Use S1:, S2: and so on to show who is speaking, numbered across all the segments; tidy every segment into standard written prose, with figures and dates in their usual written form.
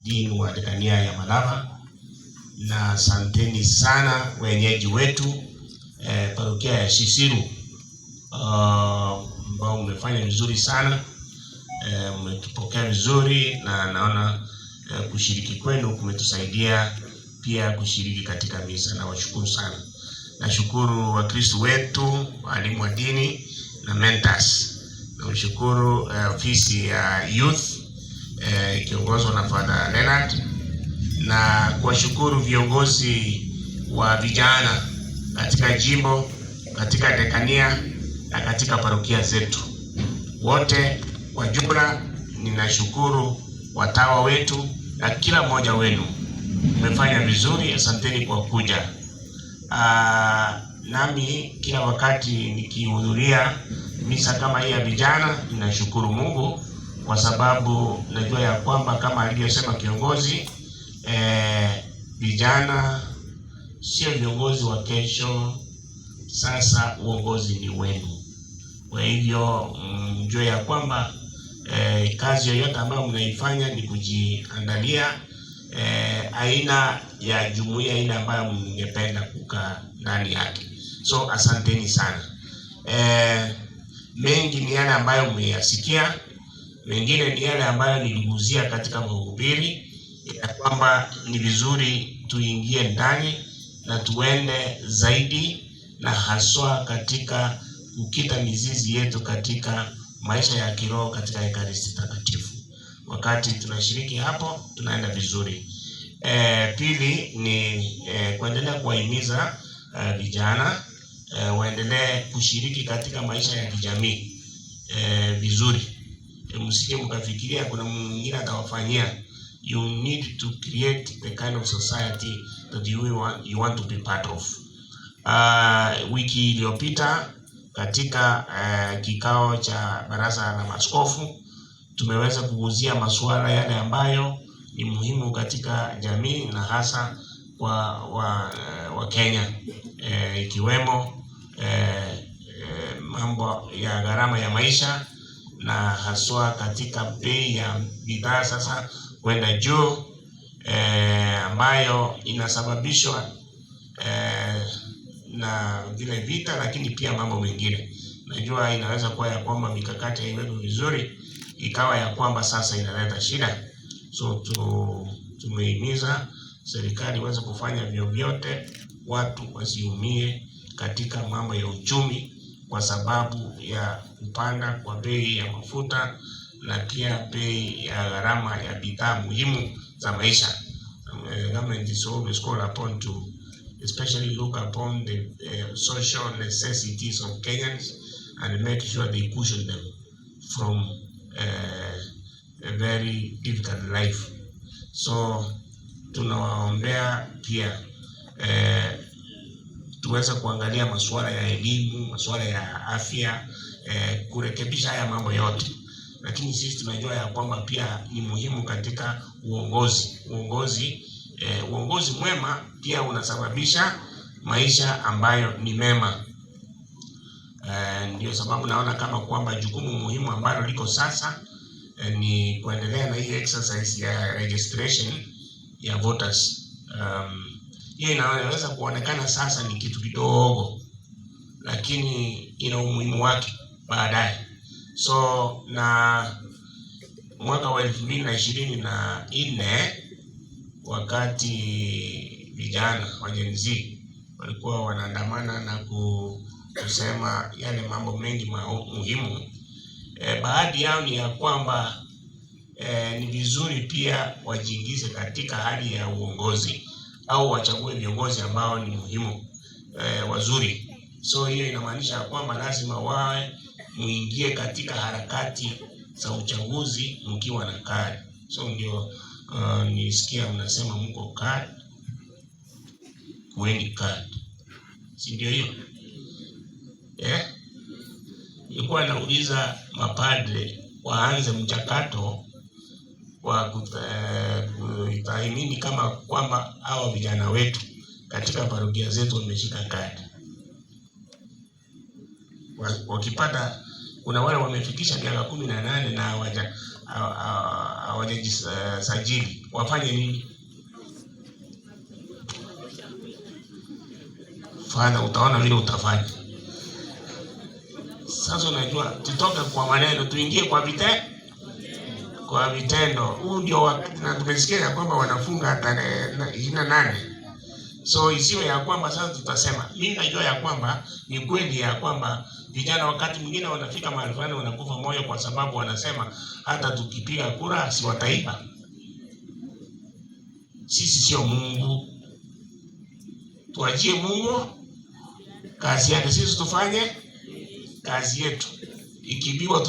S1: Dean wa dekania ya Malava, na asanteni sana wenyeji wetu parokia ya Shisiru ambao mmefanya vizuri sana, mmetupokea vizuri, na naona kushiriki kwenu kumetusaidia pia kushiriki katika misa, na washukuru sana. Nashukuru Wakristo wetu, walimu wa dini na mentors. Nashukuru ofisi ya youth ikiongozwa na Father Leonard, na kuwashukuru viongozi wa vijana katika jimbo, katika dekania na katika parokia zetu. Wote kwa jumla ninashukuru watawa wetu na kila mmoja wenu. Mmefanya vizuri, asanteni kwa kuja. Nami kila wakati nikihudhuria misa kama hii ya vijana ninashukuru Mungu, kwa sababu najua ya kwamba kama alivyosema kiongozi, vijana sio viongozi wa kesho. Sasa uongozi ni wenu. Kwa hivyo mjue ya kwamba kazi yoyote ambayo mnaifanya ni kujiandalia aina ya jumuiya aina ambayo mngependa kukaa ndani yake. So asanteni sana. Mengi ni yale ambayo mmeyasikia, mengine ni yale ambayo niliguzia katika mahubiri, ya kwamba ni vizuri tuingie ndani na tuende zaidi, na haswa katika kukita mizizi yetu katika maisha ya kiroho katika Ekaristi Takatifu. Wakati tunashiriki hapo tunaenda vizuri. Pili ni kuendelea kuwahimiza vijana waendelee kushiriki katika maisha ya kijamii vizuri. Msije mkafikiria kuna mwingine atawafanyia. You need to create the kind of society that you want to be part of. Wiki iliyopita katika kikao cha baraza la maaskofu tumeweza kuguzia masuala yale ambayo ni muhimu katika jamii na hasa wa Kenya, ikiwemo mambo ya gharama ya maisha, na haswa katika bei ya bidhaa sasa kwenda juu, ambayo inasababishwa na vile vita, lakini pia mambo mengine. Najua inaweza kuwa ya kwamba mikakati haiweko vizuri, ikawa ya kwamba sasa inaleta shida. So tumehimiza serikali iweze kufanya vyovyote watu wasiumie katika mambo ya uchumi, kwa sababu ya kupanda kwa bei ya mafuta na pia bei ya gharama ya bidhaa muhimu za maisha. Government is always called upon to especially look upon the social necessities of Kenyans and make sure they cushion them from a very difficult life. So tunawaombea pia tuweze kuangalia masuala ya elimu, masuala ya afya, kurekebisha haya mambo yote. Lakini sisi tunajua ya kwamba pia ni muhimu katika uongozi mwema pia unasababisha maisha ambayo ni mema. Ndio sababu naona kama kwamba jukumu muhimu ambalo liko sasa ni kuendelea na hii exercise ya registration ya voters. Hiyo inaweza kuonekana sasa ni kitu kidogo, lakini ina umuhimu wake baadaye. So na mwaka wa 2024 wakati vijana wa Gen Z walikuwa wanaandamana na kusema yale mambo mengi muhimu, baadhi yao ni ya kwamba ni vizuri pia wajiingize katika hali ya uongozi au wachague viongozi ambao ni muhimu, wazuri. So hiyo inamaanisha kwamba lazima wawe muingie katika harakati za uchaguzi mkiwa na kadi. So ndio nisikia mnasema mko kadi, kuweni kadi, si ndio hiyo? Nilikuwa nauliza mapadre waanze mchakato wa kutahimini kama kwamba hao vijana wetu katika parokia zetu wameshika kadi. Wakipata, kuna wale wamefikisha miaka 18 na hawajisajili wafanye nini? Fanya, utaona vile utafanya. Sasa unajua, tutoke kwa maneno tuingie kwa vitendo. Huu ndio wakati, na tumesikia ya kwamba wanafunga tarehe 28. So isiwe ya kwamba sasa tutasema, mimi najua ya kwamba ni kweli ya kwamba vijana wakati mwingine wanafika mahali fulani wanakufa moyo kwa sababu wanasema hata tukipiga kura si wataiba. Sisi sio Mungu. Tuachie Mungu kazi yake, sisi tufanye kazi yetu. Ikibiwa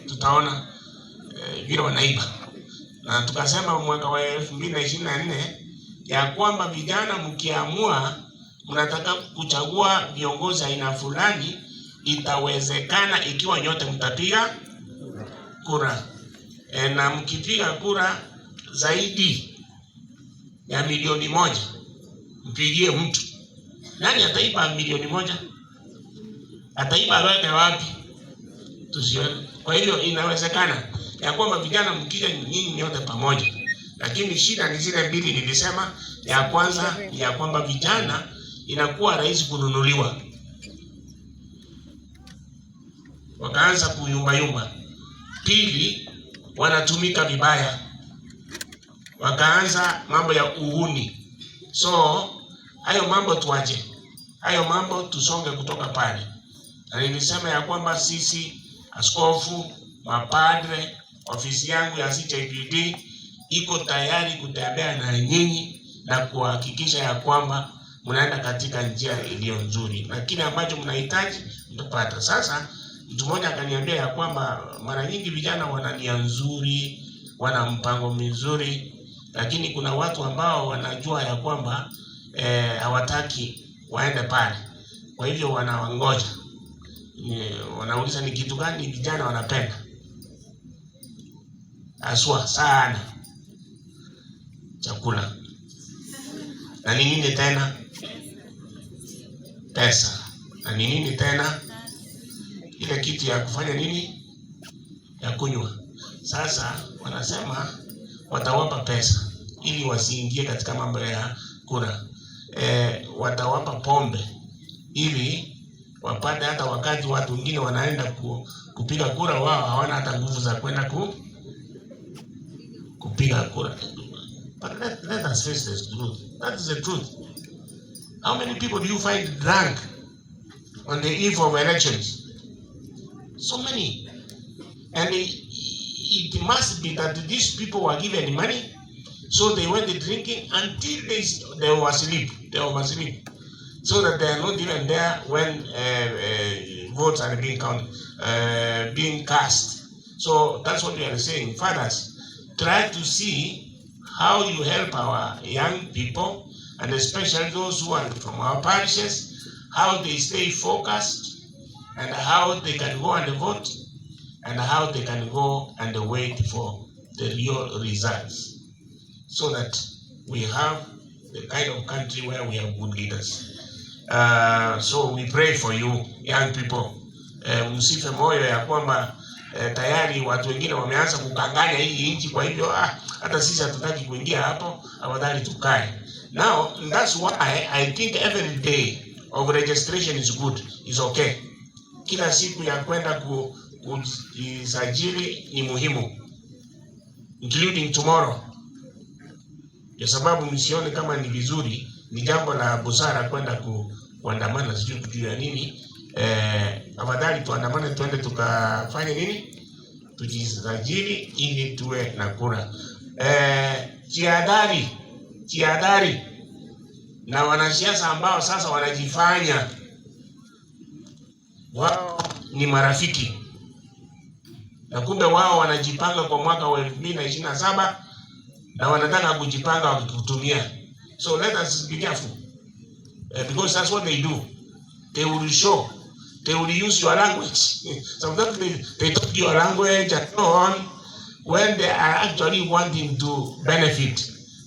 S1: tutaona vile wanaiba. Na tukasema mwaka wa 2024 ya kwamba vijana mkiamua mnataka kuchagua viongozi aina fulani, itawezekana ikiwa nyote mtapiga kura. Na mkipiga kura zaidi ya milioni 1, mpigie mtu. Nani ataiba milioni 1? Ataiba aweke wapi? Tusione. Kwa hivyo inawezekana ya kwamba vijana mkija nyinyi nyote pamoja. Lakini shida ni zile mbili nilisema. Ya kwanza ya kwamba vijana inakuwa rahisi kununuliwa, wakaanza kuyumba. Pili, wanatumika vibaya, wakaanza mambo ya uhuni. So hayo mambo tuache, hayo mambo tusonge kutoka pale. Na nilisema ya kwamba sisi askofu, mapadre, ofisi yangu ya CHPD iko tayari kutembea na nyinyi na kuhakikisha ya kwamba mnaenda katika njia iliyo nzuri, na kile ambacho mnahitaji mtapata. Sasa mtu mmoja akaniambia ya kwamba mara nyingi vijana wana nia nzuri, wana mpango mzuri, lakini kuna watu ambao wanajua ya kwamba hawataki waende pale. Kwa hivyo wanawangoja. Wanauliza ni kitu gani vijana wanapenda aswa sana? Chakula. Na ni nini tena? Pesa. Na ni nini tena? Ile kitu ya kufanya nini? Ya kunywa. Sasa wanasema watawapa pesa ili wasiingie katika mambo ya kura. Watawapa pombe ili wapate, hata wakati watu wengine wanaenda kupiga kura, wao hawana hata nguvu za kwenda kupiga kura. But let us face the truth. That is the truth. How many people do you find drunk on the eve of elections? So many. And it must be that these people were given money, so they went drinking until they were asleep. They were asleep, so that they are not even there when votes are being counted, being cast. So that's what we are saying. Fathers, try to see how you help our young people, and especially those who are from our parishes, how they stay focused, and how they can go and vote, and how they can go and wait for the real results, so that we have the kind of country where we have good leaders. So we pray for you young people. Msife moyo ya kwamba tayari watu wengine wameanza kukanganya hii nchi, kwa hivyo hata sisi hatutaki kuingia hapo, afadhali tukae. Now that's why I think every day of registration is good, is okay. Kila siku ya kwenda kujisajili ni muhimu, including tomorrow. Kwa sababu msione kama ni vizuri, ni jambo la busara kwenda kuandamana, sijui kujua nini. Afadhali tuandamane, tuende tukafanye nini? Tujisajili ili tuwe na kura. Jihadhari na wanasiasa ambao sasa wanajifanya wao ni marafiki, na kumbe wao wanajipanga kwa mwaka wa 2027 na wanataka kujipanga wakikutumia. So let us be careful, because that's what they do. They will show, they will use your language. Sometimes they talk your language and so on when they are actually wanting to benefit.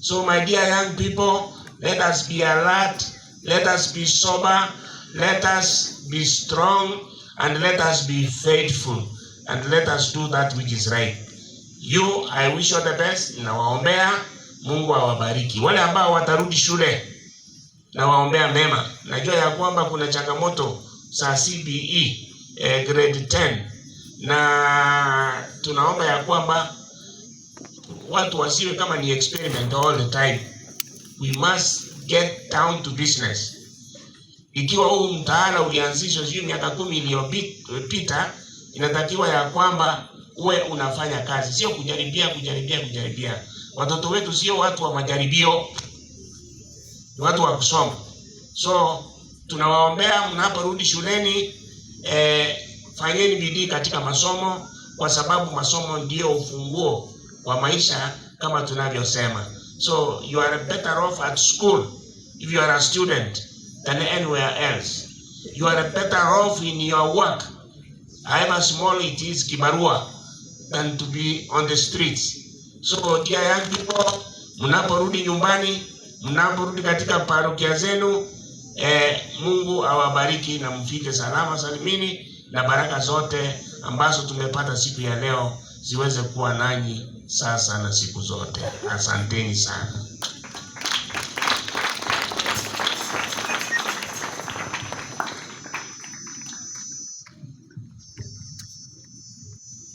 S1: So my dear young people, let us be alert, let us be sober, let us be strong, and let us be faithful, and let us do that which is right. You, I wish you the best. Nawaombea Mungu awabariki. Wale ambao watarudi shule, nawaombea mema. Najua ya kwamba kuna changamoto za CBE grade 10, na tunaomba ya kwamba watu wasiwe kama ni experiment all the time. We must get down to business. Ikiwa huu mtaala ulianzishwa miaka 10 iliyopita, inatakiwa ya kwamba uwe unafanya kazi, sio kujaribia. Watoto wetu sio watu wa majaribio, ni watu wa kusoma. So tunawaombea mnaporudi shuleni, fanyeni bidii katika masomo, kwa sababu masomo ndio ufunguo wa maisha kama tunavyosema. So you are better off at school if you are a student than anywhere else. You are better off in your work, however small it is, kibarua, than to be on the streets. So dear young people, mnaporudi nyumbani, mnaporudi katika parokia zenu, Mungu awabariki na mfike salama salimini, na baraka zote ambazo tumepata siku ya leo ziweze kuwa nanyi sasa na siku zote. Asanteni sana.